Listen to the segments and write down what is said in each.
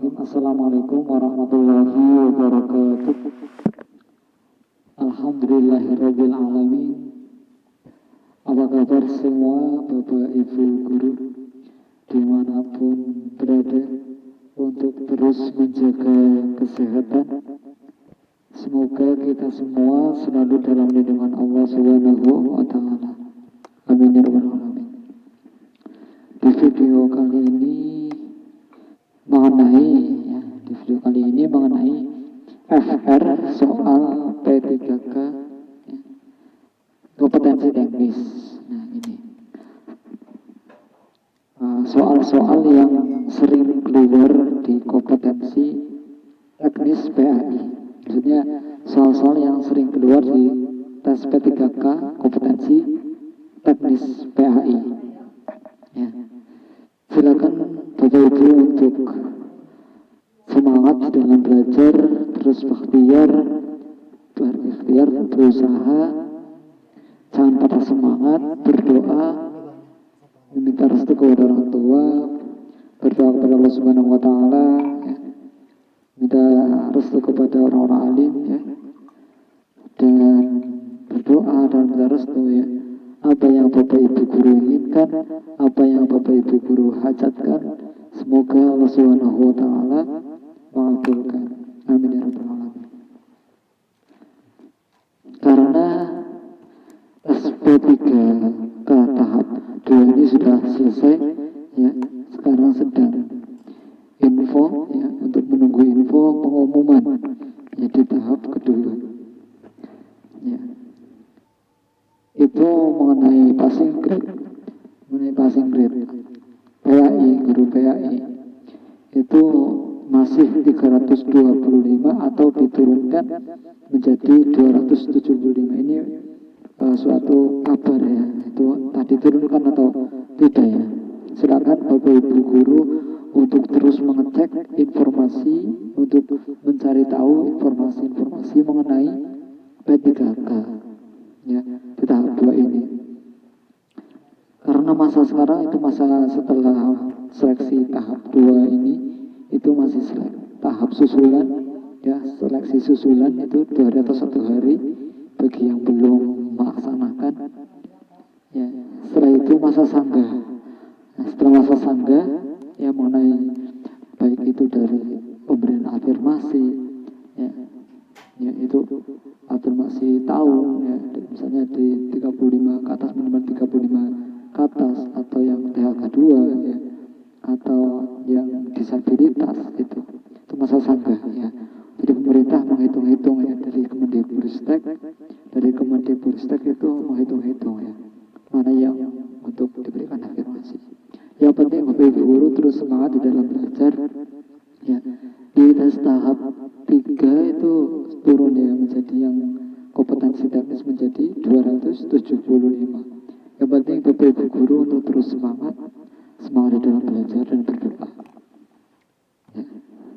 Bismillahirrahmanirrahim. Assalamualaikum warahmatullahi wabarakatuh. Alhamdulillahirabbil alamin. Apa kabar semua Bapak Ibu guru dimanapun berada, untuk terus menjaga kesehatan. Semoga kita semua selalu dalam lindungan Allah Subhanahu wa taala. Amin ya rabbal alamin. Di video kali ini mengenai FR soal P3K ya, kompetensi teknis. Nah, ini soal-soal yang sering keluar di kompetensi teknis PAI. Maksudnya soal-soal yang sering keluar di tes P3K kompetensi teknis PAI. Ya. Silakan Bapak Ibu untuk semangat dalam belajar, terus berikhtiar, berusaha, jangan patah semangat, berdoa, meminta restu kepada orang tua, berdoa kepada Allah Subhanahu wa taala, ya. Minta restu kepada orang-orang alim, ya. Dan berdoa dan minta restu, ya. Apa yang Bapak Ibu guru inginkan, apa yang Bapak Ibu guru hajatkan, semoga Allah Subhanahu wa taala mengabulkan. Amin ya rabbal alamin. Karena SP3 ke tahap 2 ini sudah selesai, ya. Sekarang sedang info, ya, untuk menunggu info pengumuman, ya, di tahap kedua. Ya. Itu mengenai passing grade, PAI, guru PAI itu masih 325 atau diturunkan menjadi 275. Ini suatu kabar, ya, itu tadi turunkan atau tidak, ya. Silakan Bapak Ibu guru untuk terus mengecek informasi, untuk mencari tahu informasi-informasi mengenai P3K, ya, di tahap 2 ini. Karena masa sekarang itu masa setelah seleksi tahap 2 ini, itu masih tahap susulan, ya, seleksi susulan itu 2 hari atau 1 hari bagi yang belum melaksanakan, ya. Setelah itu masa sanggah. Nah, setelah masa sanggah, ya, mengenai baik itu dari pemberian afirmasi, ya, ya, itu afirmasi tahun, ya, misalnya di 35 ke atas, minimal 35 ke atas, atau yang THK 2, ya, atau yang disabilitas, itu masa sanggah, ya. Jadi pemerintah menghitung-hitung, ya, dari Kemendikbudristek itu menghitung-hitung, ya, mana yang untuk diberikan afirmasi. Yang penting Bapak Ibu guru terus semangat di dalam belajar, ya. Di tes tahap 3 itu turun, ya, menjadi yang kompetensi teknis menjadi 275. Yang penting Bapak Ibu guru untuk terus semangat di dalam belajar dan berdoa, ya.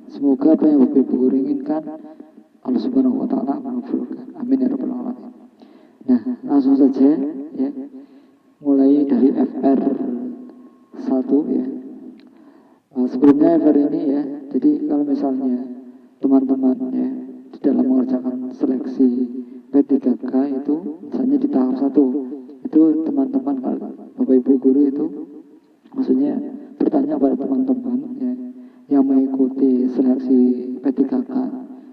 Semoga apa yang Bapak Ibu guru inginkan Allah Subhanahu wa taala mengabulkan. Amin ya rabbal alamin. Nah, langsung saja, ya, mulai dari FR 1, ya. Sebelumnya FR ini, ya, jadi kalau misalnya teman-teman, ya, di dalam mengerjakan seleksi P3K itu, misalnya di tahap 1 itu teman-teman, Bapak Ibu guru itu maksudnya bertanya pada teman-teman, ya, yang mengikuti seleksi P3K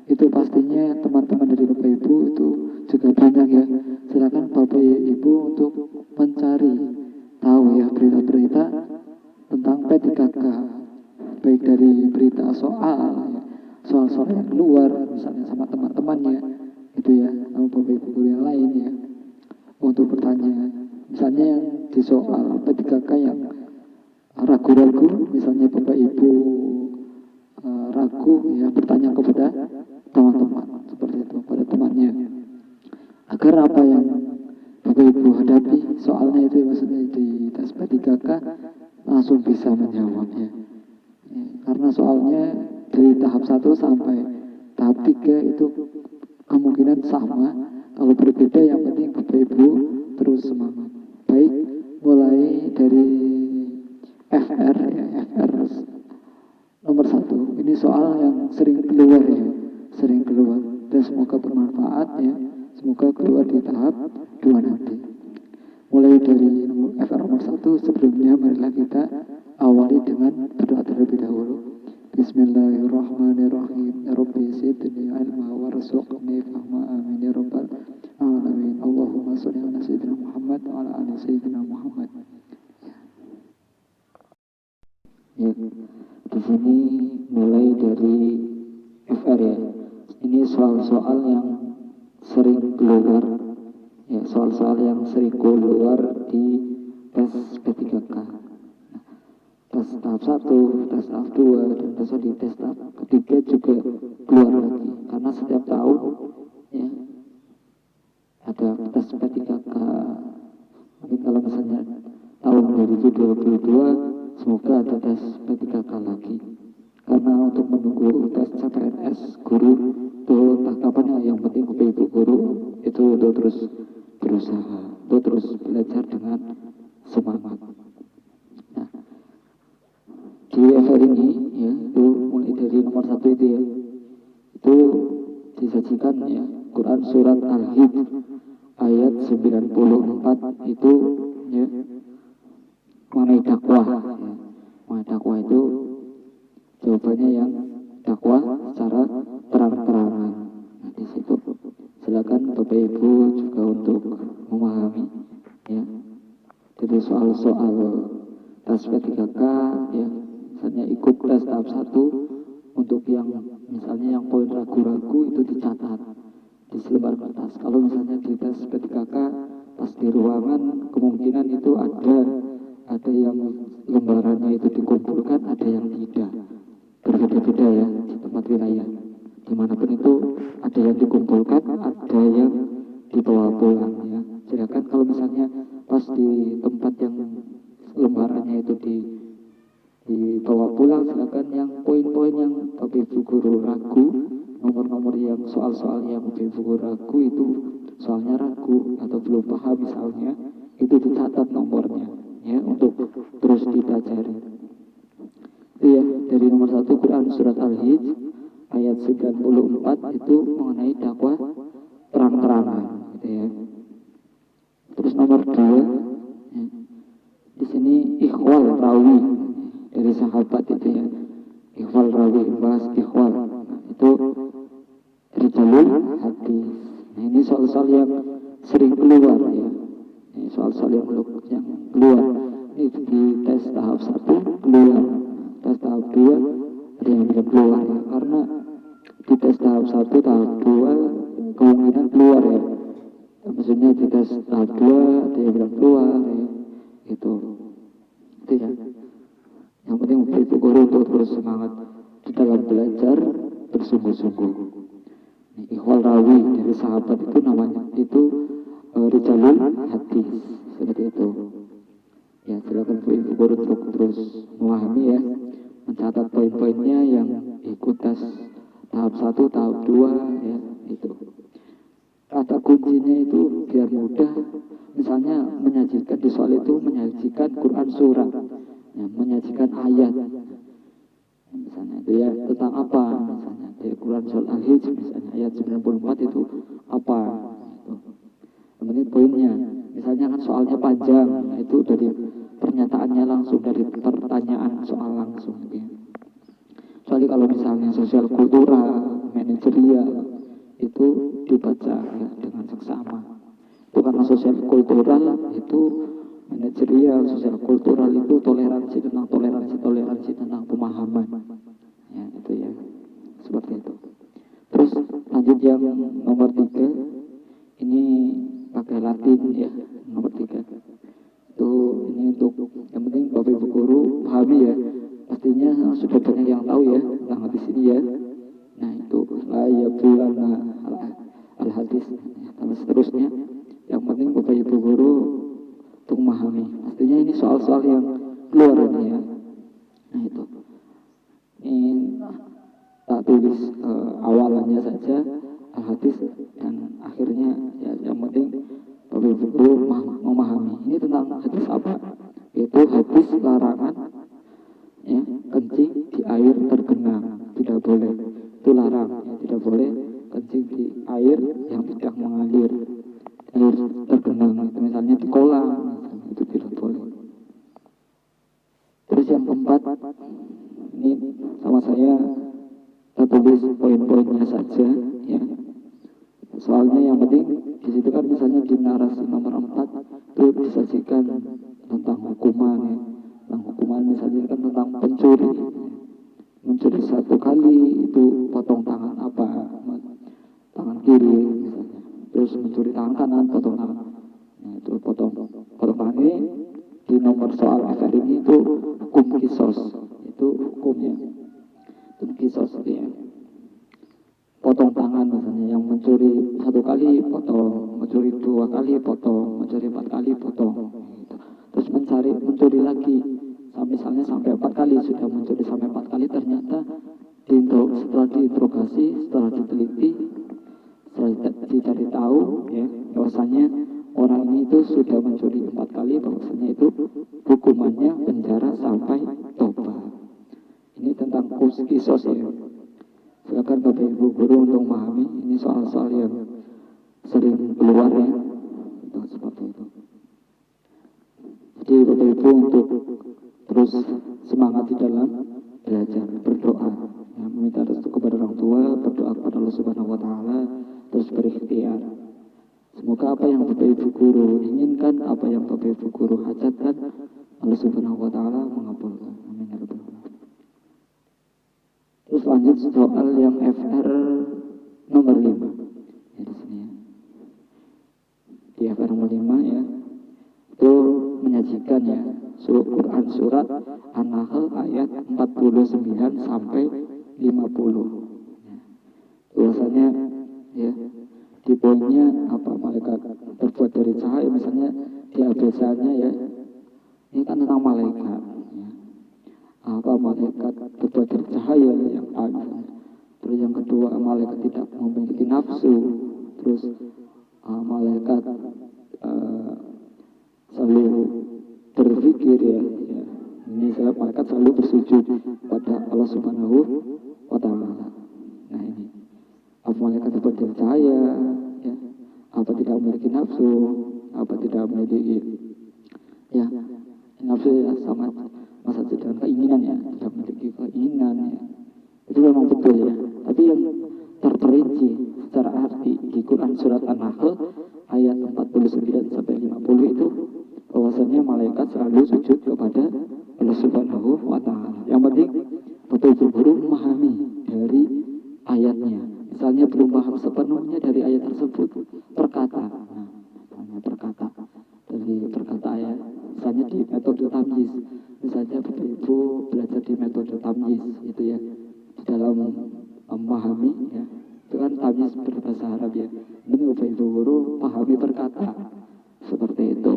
itu pastinya teman-teman dari Bapak Ibu itu juga banyak, ya. Silakan Bapak Ibu untuk mencari tahu, ya, berita-berita tentang P3K, baik dari berita soal yang keluar misalnya sama teman-temannya, itu, ya, sama Bapak Ibu guru yang lain, ya, untuk bertanya. Misalnya yang di soal P3K yang ragu-ragu, misalnya Bapak Ibu ragu, ya, bertanya kepada teman-teman seperti itu, pada temannya, agar apa yang Bapak Ibu hadapi soalnya itu, maksudnya di tes P3K langsung bisa menjawabnya, ya. Karena soalnya dari tahap 1 sampai tahap 3 itu kemungkinan sama, kalau berbeda yang penting Bapak Ibu terus semangat. Baik, mulai dari FR, ya, FR Nomor satu, ini soal yang sering keluar ya, sering keluar. Dan semoga bermanfaat ya, semoga keluar di tahap 2 nanti. Mulai dari FR nomor 1, sebelumnya marilah kita awali dengan berdoa terlebih dahulu. Bismillahirrahmanirrahim. Ya Rabbi zidni ilma warzuqni fahma, amin ya rabbal alamin. Allahumma sholli ala sayyidina Muhammad wa ala ali sayyidina Muhammad. Ya, di sini mulai dari FR ya. Ini soal-soal yang sering keluar, ya, soal-soal yang sering keluar di tes P3K. Tes tahap 1, tes tahap 2, dan di tes tahap ketiga juga keluar lagi. Karena setiap tahun ya ada tes P3K. Mungkin kalau misalnya tahun 2022 semoga ada tes P3K lagi. Karena untuk menunggu tes CPNS guru itu entah kapan ya, yang penting ibu guru itu untuk terus berusaha, untuk terus belajar dengan semangat. Nah, di FR ini ya, itu mulai dari nomor 1 itu ya, itu disajikan ya Quran surat Al-Hijr ayat 94 itu ya, mengenai dakwah ya. Mengenai dakwah itu jawabannya yang dakwah secara terang-terangan. Nah, di situ silakan Bapak Ibu juga untuk memahami ya dari soal-soal tes P3K ya, misalnya ikut tes tahap 1 untuk yang misalnya yang poin ragu-ragu itu dicatat di selembar kertas. Kalau misalnya di tes P3K pas di ruangan kemungkinan itu ada yang lembarannya itu dikumpulkan, ada yang tidak, berbeda-beda ya di tempat wilayah. Dimanapun itu ada yang dikumpulkan, ada yang dibawa pulang ya. Sedangkan kalau misalnya pas di tempat yang lembarannya itu dibawa pulang, silakan yang poin-poin yang Bapak Ibu guru ragu, nomor-nomor yang soal-soal yang Bapak Ibu guru ragu itu soalnya ragu atau belum paham misalnya, itu dicatat nomornya ya untuk terus dipelajari. Iya, dari nomor 1 Quran surat Al-Hijr ayat 94 itu mengenai dakwah terang-terangan gitu ya. Terus nomor 2 ya, di sini ikhwal rawi dari sahabat itu ya. Ikhwal rawi, bahas ikhwal. Nah, itu rijalul hadis. Nah, ini soal-soal yang sering keluar ya. Ini soal-soal yang keluar. Ini di tes tahap 1 keluar. Tes tahap 2 ada yang tidak keluar ya, karena di tes tahap 1, tahap 2 kemungkinan keluar ya. Maksudnya di tes tahap 2 ada yang tidak keluar ya. Itu ya. Yang penting Ibu guru untuk terus semangat di dalam belajar bersungguh-sungguh. Ikhwal rawi dari sahabat itu namanya itu rijalul hadis, seperti itu. Ya, silakan Ibu guru untuk terus memahami ya, mencatat poin-poinnya yang ikut tes tahap 1, tahap 2 ya, itu. Kata kuncinya itu biar mudah, misalnya menyajikan di soal itu menyajikan Quran surat, ya, menyajikan ayat, misalnya itu ya tentang apa, misalnya dari Quran surat Al-Hijr misalnya ayat 94 itu apa, itu. Yang penting poinnya, misalnya kan soalnya panjang, nah itu dari pernyataannya langsung, dari pertanyaan soal langsung ya. Kecuali kalau misalnya sosial kultural, manajerial itu dibaca ya, dengan seksama. Itu karena sosial kultural itu manajerial, sosial kultural itu toleransi tentang pemahaman. Ya, itu ya. Seperti itu. Terus lanjut yang nomor 3. Ini pakai Latin ya, nomor 3. Itu ini untuk yang penting Bapak Ibu guru pahami ya. Pastinya sudah banyak yang tahu ya tentang hadis ini ya. Nah, itu la yabulana al-hadis dan seterusnya. Yang penting Bapak Ibu guru untuk memahami. Pastinya ini soal-soal yang keluar ini ya. Nah, itu. Ini tak tulis awalannya saja al-hadis dan akhirnya ya, yang penting Bapak Ibu guru memahami. Ini tentang hadis apa? Itu hadis larangan ya, kencing di air tergenang, tidak boleh, itu larang, ya, tidak boleh kencing di air yang tidak mengalir, air tergenang, itu misalnya di kolam, misalnya, itu tidak boleh. Terus yang keempat, ini sama saya tulis poin-poinnya saja, ya. Soalnya yang penting di situ kan misalnya di narasi nomor 4 itu disajikan tentang hukuman, ya. Tentang hukuman misalnya kan tentang pencuri, mencuri 1 kali itu potong tangan apa, tangan kiri misalnya, terus mencuri tangan kanan potong tangan, nah itu potong tangan. Ini di nomor soal FR ini itu hukum kisos, itu hukumnya itu kisos, ya. Potong tangan misalnya, yang mencuri 1 kali potong, mencuri 2 kali potong, mencuri 4 kali potong, gitu. Terus mencuri lagi, misalnya sampai 4 kali, sudah mencuri sampai 4 kali, ternyata setelah diinterogasi, setelah diteliti, setelah dicari tahu, ya, bahwasanya orang ini itu sudah mencuri 4 kali, bahwasanya itu hukumannya penjara sampai tobat. Ini tentang kisos, ya. Silakan Bapak Ibu guru untuk memahami, ini soal-soal yang sering keluar, ya, seperti itu. Jadi Bapak Ibu untuk terus semangat di dalam belajar, berdoa, ya, meminta restu kepada orang tua, berdoa kepada Allah Subhanahu wa Ta'ala, terus berikhtiar. Semoga apa yang Bapak Ibu guru inginkan, apa yang Bapak Ibu guru hajatkan, Allah Subhanahu wa Ta'ala mengabulkan. Amin ya rabbal alamin. Terus lanjut soal yang FR nomor 5, ya, di sini, ya. Di FR nomor 5, ya, itu menyajikan, ya, Quran surat An-Nahl ayat 49 sampai 50. Ya. Bahwasanya, ya, di poinnya apa, malaikat terbuat dari cahaya, misalnya di abesanya, ya, ini kan tentang malaikat, ya. Apa, malaikat terbuat dari cahaya yang ada. Terus yang kedua, malaikat tidak memiliki nafsu. Terus malaikat selalu berpikir, ya. Ini malaikat selalu bersujud pada Allah Subhanahu wa Ta'ala. Nah ini, apa malaikat terbuat dari cahaya, ya, apa tidak memiliki nafsu, apa tidak memiliki, ya, nafsu, ya, sama masa dengan keinginan, ya, tidak memiliki keinginan, ya. Itu memang betul, ya. Tapi yang terperinci secara arti di Quran surat An-Nahl ayat 49 sampai 50 itu bahwasanya malaikat selalu sujud kepada Allah Subhanahu wa Ta'ala. Yang penting betul-betul guru memahami dari ayatnya. Misalnya belum paham sepenuhnya dari ayat tersebut, perkata, nah, perkata dari perkata ayat, misalnya di metode tamyiz, misalnya Bapak Ibu belajar di metode tamyiz, itu, ya, di dalam memahami, ya, itu kan tamyiz berbahasa Arab, ya. Ini Bapak Ibu guru pahami perkata seperti itu,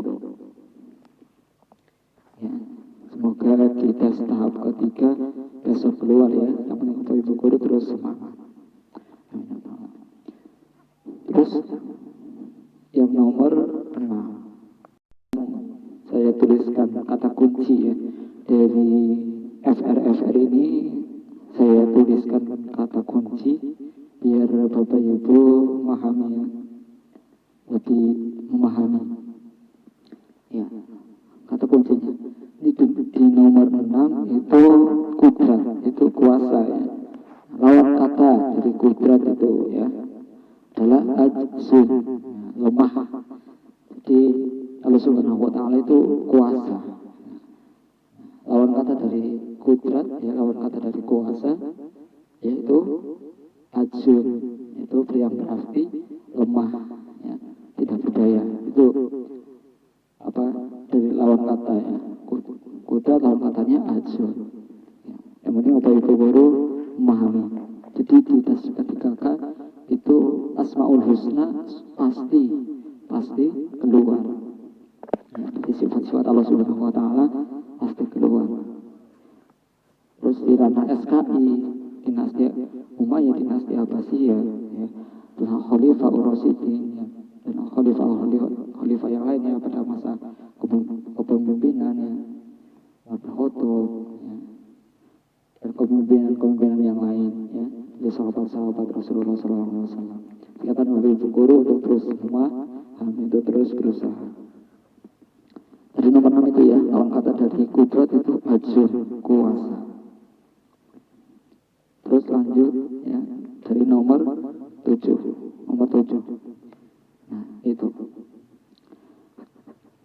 ya. Semoga di tes tahap ketiga besok keluar, ya. Yang penting Bapak Ibu guru terus semangat. Terus yang nomor 6 saya tuliskan kata kunci, ya, dari FR ini saya tuliskan kata kunci biar Bapak Ibu memahami, ya, lebih memahami, ya, kata kuncinya. Ini di nomor 6 itu kudrat, itu kuasa, ya. Lawan kata dari kudrat itu, ya, adalah ajzun, lemah. Jadi Allah Subhanahu wa Ta'ala itu kuasa. Lawan kata dari kudrat, ya, lawan kata dari kuasa yaitu ajzun, itu yang berarti lemah, ya, tidak berdaya. Itu apa dari lawan kata, ya, kudrat lawan katanya ajzun, ya. Yang penting Bapak Ibu guru memahami. Jadi di tes ketiga itu Asmaul Husna pasti keluar, ya, jadi sifat-sifat Allah Subhanahu wa Ta'ala pasti keluar. Terus di ranah SKI, dinasti Umayyah, dinasti Abbasiyah, ya, dengan Khalifah Ur-Rasyidin, ya, dan khalifah yang lainnya pada masa kepemimpinan, ya, Umar bin Khattab, ya, dan kepemimpinan yang lain ya, dari sahabat-sahabat Rasulullah SAW. Dikatakan Bapak Ibu guru untuk terus memahami, itu terus berusaha. Dari nomor 6 itu ya, lawan kata dari kudrat itu ajur, kuasa. Terus lanjut ya, dari nomor 7. Nah, itu.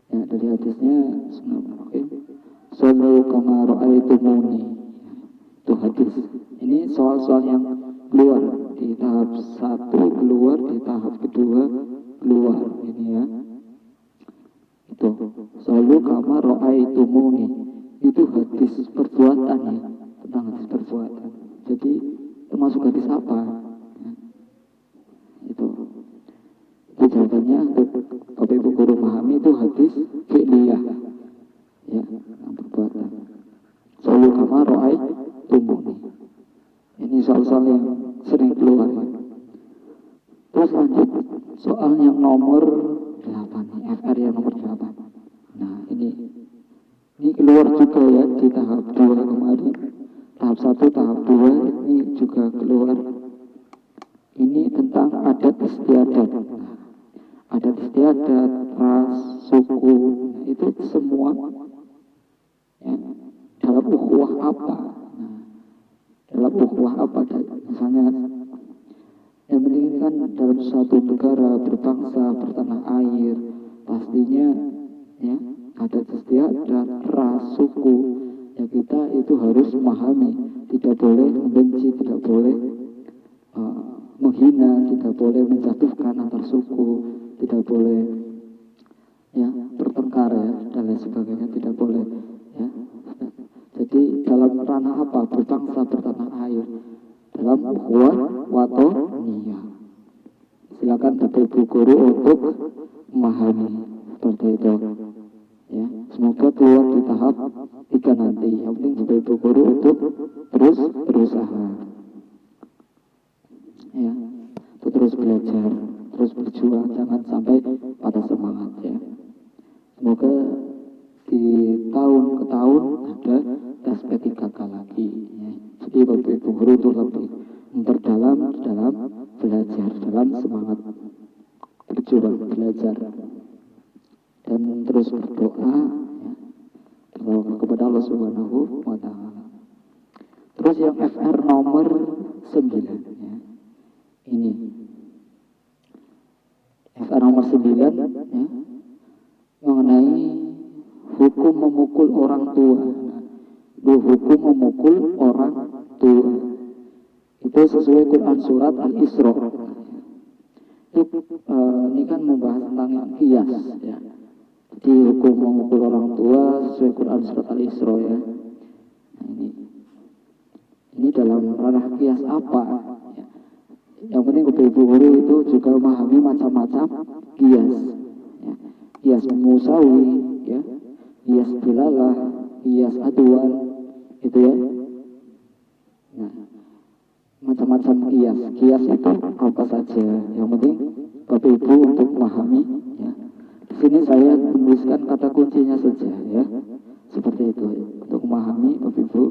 Ya, dari hadisnya Sallu kama ra'aitumuni. Itu hadis. Ini soal-soal yang keluar di tahap 1 keluar, di tahap kedua keluar ini ya. Itu. Sallu kama ra'aitumuni. Itu hadis perbuatan ya, tentang hadis perbuatan. Jadi termasuk hadis apa? Ya. Itu jawabannya untuk Bapak Ibu guru memahami itu hadis fi'liyah ya, yang perbuatan. Sallu kama ra'aitumuni. Ini soal-soal yang sering keluar ya. Terus lanjut soal yang nomor 8 nih, FR yang nomor 8. Nah ini keluar juga ya di tahap 2 kemarin. Tahap 1, tahap 2 ini juga keluar. Ini tentang adat istiadat. Adat istiadat, ras, suku, itu semua ya, dalam ukhuwah apa? Nah, dalam ukhuwah apa? Misalnya yang penting ini kan dalam suatu negara berbangsa, bertanah air, pastinya ya adat istiadat, ras, suku, ya kita itu harus memahami, tidak boleh membenci, tidak boleh menghina, tidak boleh menjatuhkan antar suku, tidak boleh ya bertengkar ya dan lain sebagainya, tidak boleh ya. Jadi dalam ranah apa? Berbangsa, bertanah air, dalam ukhuwah watoniyah. Silakan Bapak Ibu guru untuk memahami seperti itu ya. Semoga keluar di tahap 3 nanti. Yang penting Bapak Ibu guru untuk terus berusaha ya, untuk terus belajar, terus berjuang, jangan sampai patah semangat ya. Semoga di tahun ke tahun ada SP3K lagi ya. Jadi Bapak Ibu guru itu lebih memperdalam dalam belajar, dalam semangat berjuang belajar, dan terus berdoa ya, kepada Allah Subhanahu wa Ta'ala. Terus yang FR nomor 9 ya. Ini FR nomor 9 ya, mengenai hukum memukul orang tua. Hukum memukul orang tua itu sesuai Quran surat Al-Isra. Ini kan membahas tentang yang qiyas ya. Jadi hukum memukul orang tua sesuai Quran surat Al-Isra ya. Nah, ini dalam ranah qiyas apa ya. Yang penting Ibu guru itu juga memahami macam-macam qiyas ya. Qiyas musawi ya, qiyas dilalah, qiyas aduan itu ya. Nah, macam-macam qiyas. Qiyas itu apa saja? Yang penting Bapak Ibu untuk memahami ya. Di sini saya menuliskan kata kuncinya saja ya. Seperti itu ya. Untuk memahami Bapak Ibu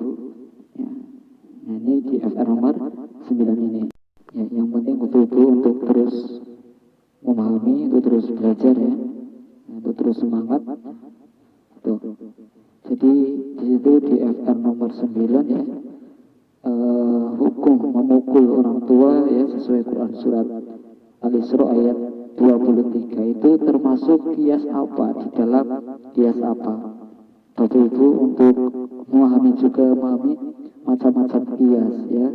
ya. Nah, ini di FR nomor 9 ini. Ya, yang penting Bapak Ibu untuk terus memahami, untuk terus belajar ya. Untuk terus semangat. Tuh. Jadi di situ di FR nomor 9 ya. Hukum memukul orang tua ya sesuai Quran surat Al-Isra ayat 23 itu termasuk qiyas apa, di dalam qiyas apa. Bapak Ibu untuk memahami juga memahami macam-macam qiyas ya.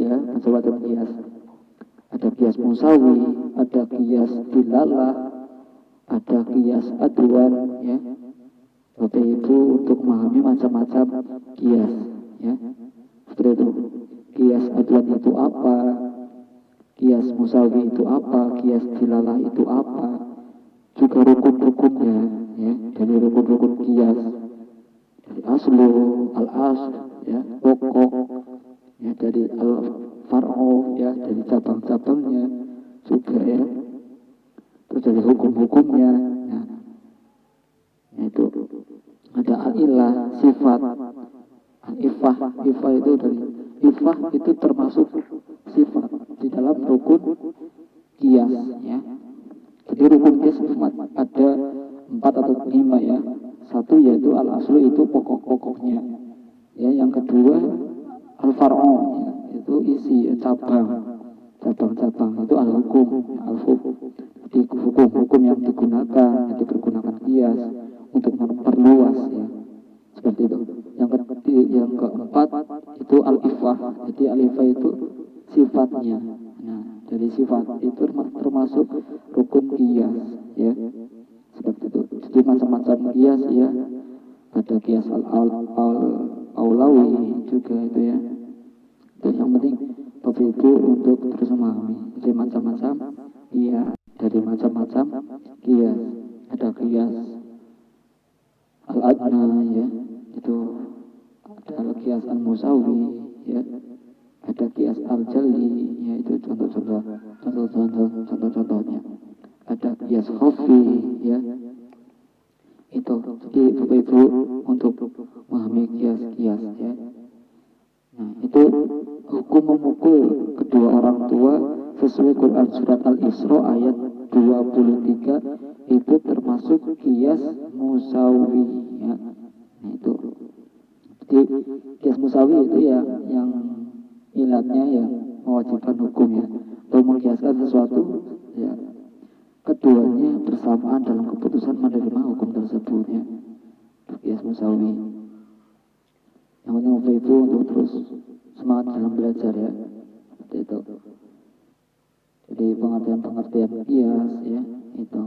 Ya, macam-macam qiyas. Ada qiyas musawi, ada qiyas dilalah, ada qiyas adwan ya. Bapak Ibu untuk memahami macam-macam qiyas ya. Seperti itu. Qiyas adwan itu apa? Qiyas musawi itu apa? Qiyas dilalah itu apa? Juga rukun-rukunnya ya, dari rukun-rukun qiyas. Dari aslu, al-asl ya, pokok ya, dari al-far'u ya, dari cabang-cabangnya juga ya. Terus dari hukum-hukumnya ya. Itu ada al-ilah, sifat ifah itu dari ifah itu termasuk sifat di dalam rukun qiyas ya. Jadi rukun qiyas ada 4 atau 5 ya. Satu yaitu al aslu, itu pokok-pokoknya ya. Yang kedua al far'u ya, itu isi ya, cabang-cabang itu al hukum, di hukum yang digunakan, yang dipergunakan qiyas untuk memperluas ya, seperti itu. Yang keempat itu al ifah. Jadi al ifah itu sifatnya. Nah, dari sifat itu termasuk rukun qiyas ya, seperti itu. Jadi macam-macam qiyas ya, ada qiyas aulawi juga itu ya. Itu yang penting Bapak Ibu untuk terus memahami dari macam-macam iya, dari macam-macam qiyas. Ada qiyas al-adna ya, itu ada qiyas al-musawi ya, ada qiyas al-jalli ya, itu contohnya. Ada qiyas khafi ya, itu. Jadi Bapak Ibu untuk memahami qiyas ya. Nah, itu hukum memukul kedua orang tua sesuai Quran surat Al-Isra ayat 23 itu termasuk qiyas musawi ya. Nah, itu. Jadi qiyas musawi itu ya yang ilatnya ya mewajibkan hukum ya, atau mengkiaskan sesuatu ya, keduanya bersamaan dalam keputusan menerima hukum tersebut ya. Qiyas musawi. Yang penting Bapak Ibu untuk terus semangat dalam belajar ya, seperti itu. Jadi pengertian qiyas ya, itu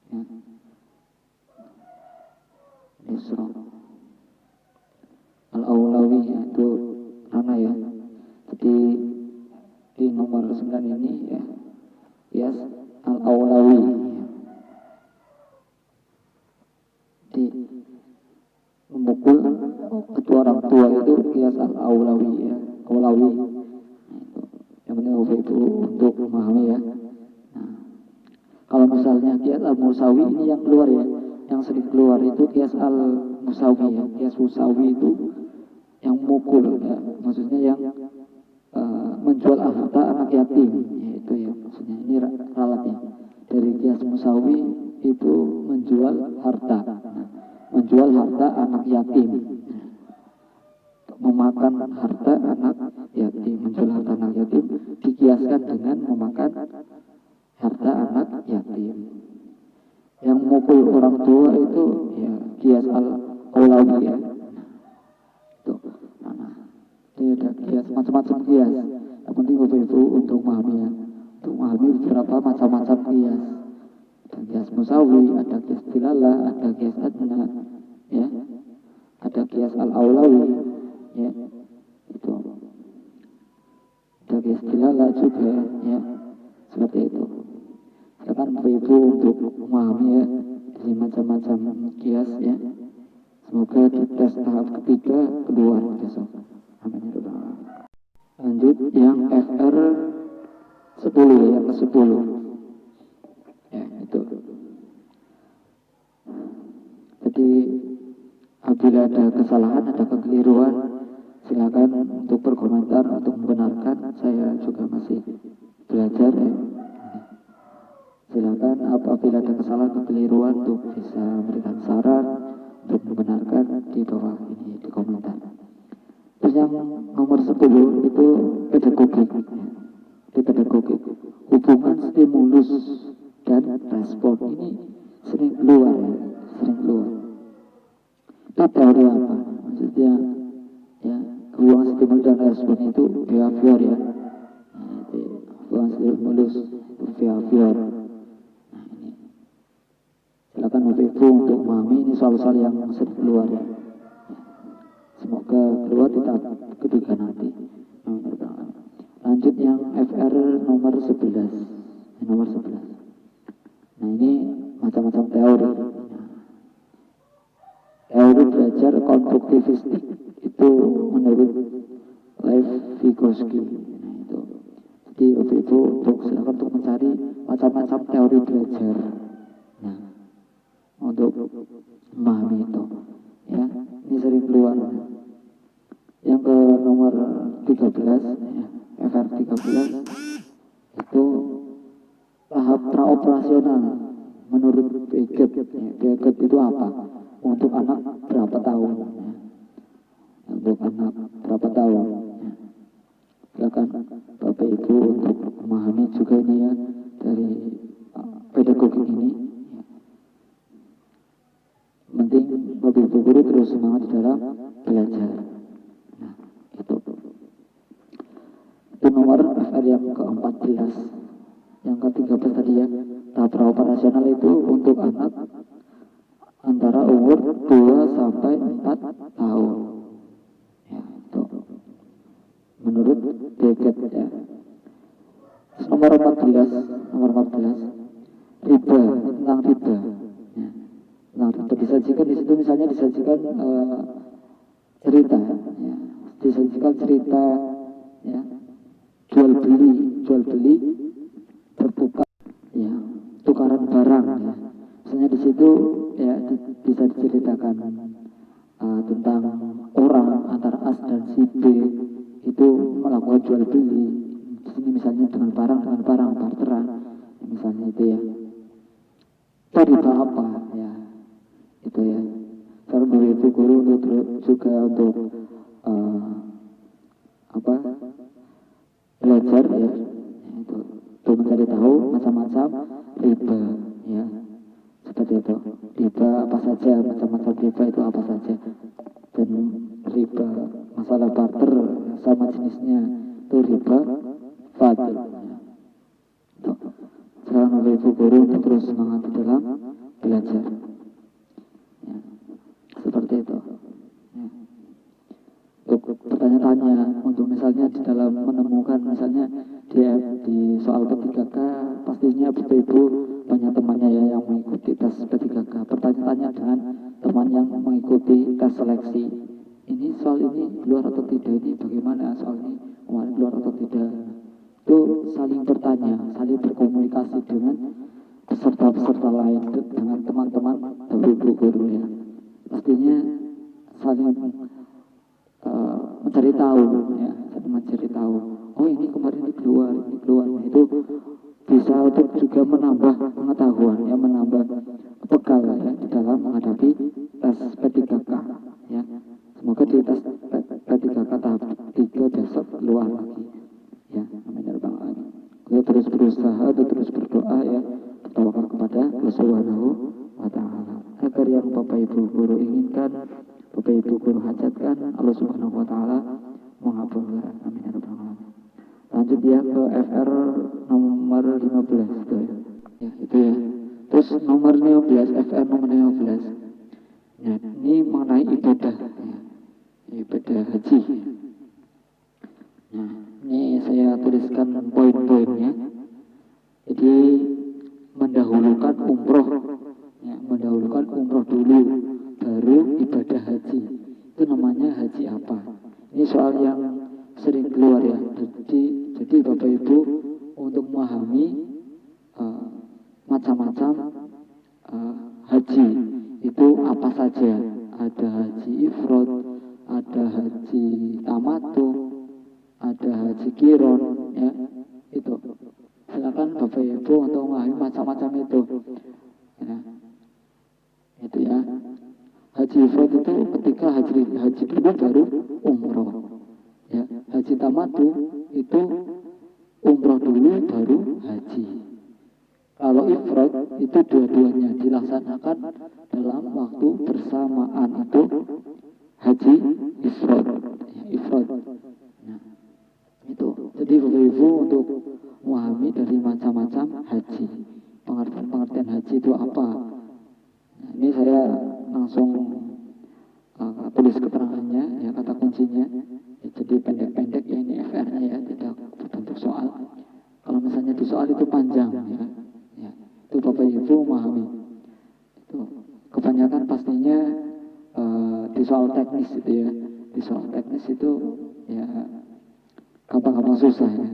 ya. Isra al-aulawi ya, itu mana ya. Jadi di nomor 9 ini ya, qiyas al-aulawi ya. Di memukul kedua orang tua itu qiyas al-aulawi ya, aulawi. Yang penting Bapak Ibu untuk memahami ya. Nah, kalau misalnya qiyas al-musawi ini yang keluar ya, yang sering keluar itu qiyas al-musawi ya. Qiyas musawi itu yang mukul ya, maksudnya yang menjual harta anak yatim ya, itu ya maksudnya. Ini ralatnya dari qiyas musawi itu menjual harta. Menjual harta anak yatim, memakan harta anak yatim, menjual harta anak yatim dikiaskan dengan memakan harta anak yatim. Yang mukul orang tua itu ya qiyas al-aulawi ya. Itu. Nah, ini ada qiyas, macam-macam qiyas. Yang penting Bapak Ibu untuk memahami ya, untuk memahami beberapa macam-macam qiyas. Ada qiyas musawi, ada qiyas dilalah, ada qiyas adna ya, ada qiyas al-aulawi ya, itu. Ada qiyas dilalah juga ya, seperti itu. Silakan Bapak Ibu untuk memahami ya dari macam-macam qiyas ya. Semoga di tes tahap ketiga keluar besok. Amin. Lanjut yang FR 10 ya, yang ke-10 ya, itu. Jadi apabila ada kesalahan, ada kekeliruan, silakan untuk berkomentar, untuk membenarkan. Saya juga masih belajar ya. Silakan apabila ada kesalahan, kekeliruan, untuk bisa memberikan saran, untuk membenarkan di bawah ini di komentar. Terus yang nomor 10 itu pedagogik ya. Di pedagogik, hubungan stimulus dan respon ini sering keluar ya, sering keluar. Itu teori apa? Maksudnya ya, hubungan stimulus dan respon itu behavior ya. Nah, itu hubungan stimulus itu behavior. Nah, ini silakan Bapak Ibu untuk memahami ini soal-soal yang sering keluar ya. Semoga keluar di tahap ketiga nanti. Lanjut yang FR nomor 11. Nomor 11. Nah, ini macam-macam teori. Teori belajar konstruktivistik itu menurut Lev Vygotsky. Nah, itu. Jadi Bapak Ibu untuk silakan untuk mencari macam-macam teori belajar. Nah, untuk memahami itu. Ya, ini ini sering keluar. Yang ke nomor 13 ya, FR 13 itu tahap praoperasional menurut Beckett. Beckett itu apa? Untuk anak berapa tahun? Untuk anak berapa tahun? Silakan Bapak Ibu untuk memahami juga ini ya dari pedagogi ini. Penting Bapak Ibu guru terus semangat di dalam belajar. Nah, itu nomor FR yang ke-14. Yang ke-13 tadi ya, tahap operasional itu untuk anak antara umur 2 sampai 4 tahun. Ya, itu menurut Beckett ya. Nomor 14 riba, tentang riba. Ya. Nah, disajikan di situ misalnya disajikan cerita, ya. Disajikan cerita, ya, jual beli bertukar, ya, tukaran barang, ya. Misalnya di situ ya bisa diceritakan tentang orang antara A dan si B itu melakukan jual beli. Di sini misalnya dengan barang barteran, misalnya itu ya. Itu riba apa, ya. Itu ya. Sekarang Bapak Ibu guru juga untuk belajar ya, itu untuk mencari tahu macam-macam riba ya, seperti itu. Riba apa saja, macam-macam riba itu apa saja, dan riba masalah barter sama jenisnya itu riba fadl ya. Sekarang Bapak Ibu guru terus semangat di dalam belajar ya, seperti itu ya. Untuk bertanya-tanya, untuk misalnya di dalam menemukan misalnya di soal P3K, pastinya Bapak Ibu banyak temannya ya yang mengikuti tes P3K. Bertanya-tanya dengan teman yang mengikuti tes seleksi. Ini soal ini keluar atau tidak, ini bagaimana soal ini kemarin keluar atau tidak. Itu saling bertanya, saling berkomunikasi dengan peserta-peserta lain, dengan teman-teman Bapak Ibu guru ya. Pastinya saling mencari tahu ya, mencari tahu. Oh ini kemarin ini keluar. Nah, itu bisa untuk juga menambah pengetahuan ya, menambah bekal ya di dalam menghadapi tes P3K ya. Semoga di tes P3K tahap 3 besok keluar lagi ya. Amin ya rabbal alamin. Kita terus berusaha, terus berdoa ya, bertawakal kepada Allah Subhanahu wa taala agar yang Bapak Ibu guru inginkan, Bapak Ibu guru hajatkan, Allah Subhanahu wa taala mengabulkan. Amin ya rabbal alamin. Lanjut ya ke FR nomor 15 itu ya. Ya, itu ya. Terus nomor 15, FR nomor 15. Ya, ini mengenai ibadah ya. Ibadah haji. Nah, ini saya tuliskan poin-poinnya. Jadi mendahulukan umroh ya, mendahulukan umroh dulu baru ibadah haji. Itu namanya haji apa? Ini soal yang sering keluar ya. Jadi Bapak Ibu untuk memahami macam-macam haji itu apa saja. Ada haji ifrad, ada haji tamattu, ada haji qiron ya. Itu silakan Bapak Ibu untuk memahami macam-macam itu ya. Itu ya. Haji ifrad itu ketika haji dulu baru umroh ya. Haji tamattu itu umroh dulu baru haji. Kalau ifrad itu dua-duanya dilaksanakan dalam waktu bersamaan, itu haji ifrad ya, ifrad. Nah, itu jadi Bapak Ibu untuk memahami dari macam-macam haji, pengertian haji itu apa. Nah, ini saya langsung tulis keterangannya ya, kata kuncinya ya, jadi pendek-pendek ya, ini FR-nya ya, tidak berbentuk soal. Kalau misalnya di soal itu panjang ya, ya itu Bapak Ibu memahami. Itu kebanyakan pastinya di soal teknis itu ya, di soal teknis itu ya gampang-gampang susah ya.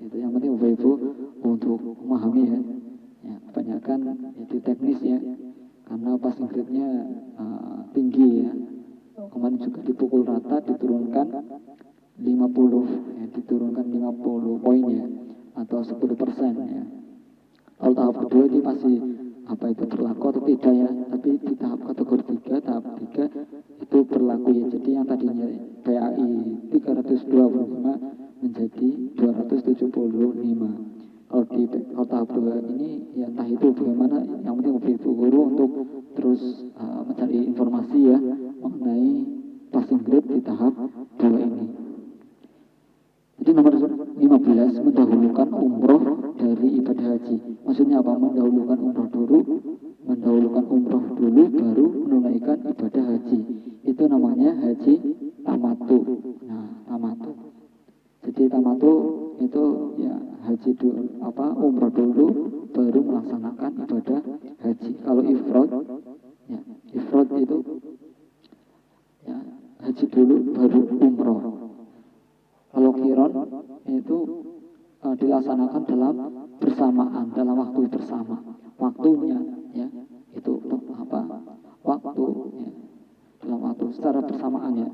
Itu yang penting Bapak Ibu untuk memahami ya. Ya kebanyakan itu teknis ya, karena passing grade-nya tinggi ya. kemarin juga dipukul rata, diturunkan 50 ya, diturunkan 50 poin ya, atau 10% ya. Kalau tahap kedua ini masih apa itu berlaku atau tidak ya, tapi di tahap kategori 3, tahap 3 itu berlaku ya. Jadi yang tadinya PAI 325 menjadi 275. Kalau tahap 2 ini ya entah itu bagaimana, yang penting Ibu Guru untuk terus mencari informasi ya mengenai passing grade di tahap 2 ini. Jadi nomor 15, mendahulukan umroh dari ibadah haji. Maksudnya apa? Mendahulukan umroh dulu, baru menunaikan ibadah haji. Itu namanya haji tamatu. Nah, tamatu. Jadi tamatu itu ya haji dulu, umroh dulu, baru melaksanakan ibadah haji. Kalau ifrad, ya ifrad itu ya haji dulu, baru umroh. Kalau kiron itu dilaksanakan dalam bersamaan, dalam waktu bersama. Waktunya ya itu waktu ya, dalam waktu secara bersamaan ya.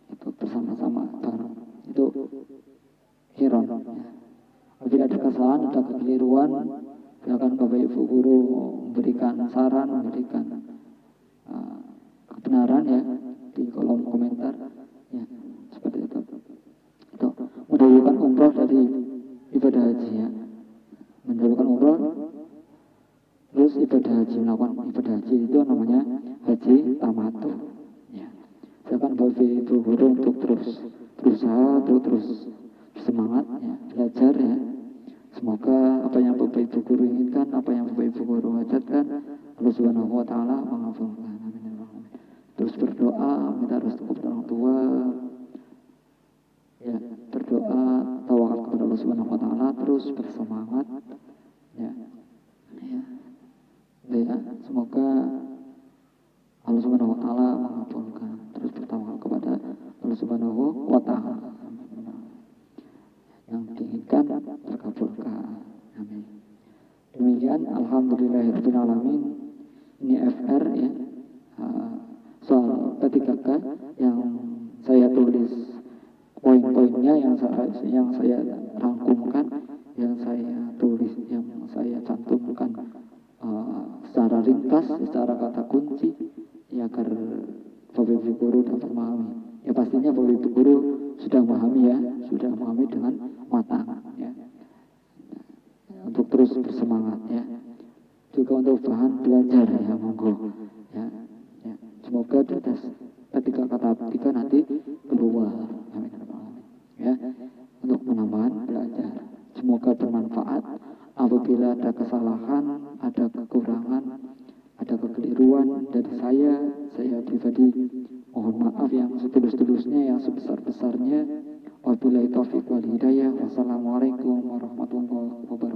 Itu bersama-sama bareng. Itu kiron ya. Apabila ada kesalahan, ada kekeliruan, silakan Bapak Ibu Guru memberikan saran, memberikan kebenaran ya di kolom komentar ya, seperti itu. Mendahulukan umroh dari ibadah haji ya, mendahulukan umroh terus ibadah haji, melakukan ibadah haji itu namanya haji tamatu ya. Silakan Bapak Ibu Guru untuk terus berusaha, terus semangat ya, belajar ya. Semoga apa yang Bapak Ibu Guru inginkan, apa yang Bapak Ibu Guru hajatkan, Allah Subhanahu wa taala mengabulkan. Amin. Terus berdoa, minta restu kepada orang tua. Ya, berdoa, tawakal kepada Allah Subhanahu wa taala, terus bersemangat. Ya. Semoga Allah Subhanahu wa taala mengabulkan. Terus bertawakal kepada Allah Subhanahu wa taala. Yang diinginkan terkabulkan. Amin. Demikian alhamdulillahirabbil alamin. Ini FR ya. Soal P3K yang saya tulis poin-poinnya, yang saya rangkumkan, yang saya tulis, yang saya cantumkan secara ringkas, secara kata kunci ya, agar Bapak Ibu Guru dapat memahami. Ya pastinya Bapak Ibu Guru sudah memahami ya, sudah memahami dengan matang ya. Untuk terus bersemangat ya. Juga untuk bahan belajar ya, monggo ya. Semoga di atas ketika kata ketika nanti keluar. Amin. Ya, untuk menambah belajar. Semoga bermanfaat. Apabila ada kesalahan, ada kekurangan, ada kekeliruan dari saya pribadi mohon maaf yang setulus-tulusnya, yang sebesar-besarnya. Wabillahi taufiq wal hidayah. Wassalamualaikum warahmatullahi wabarakatuh.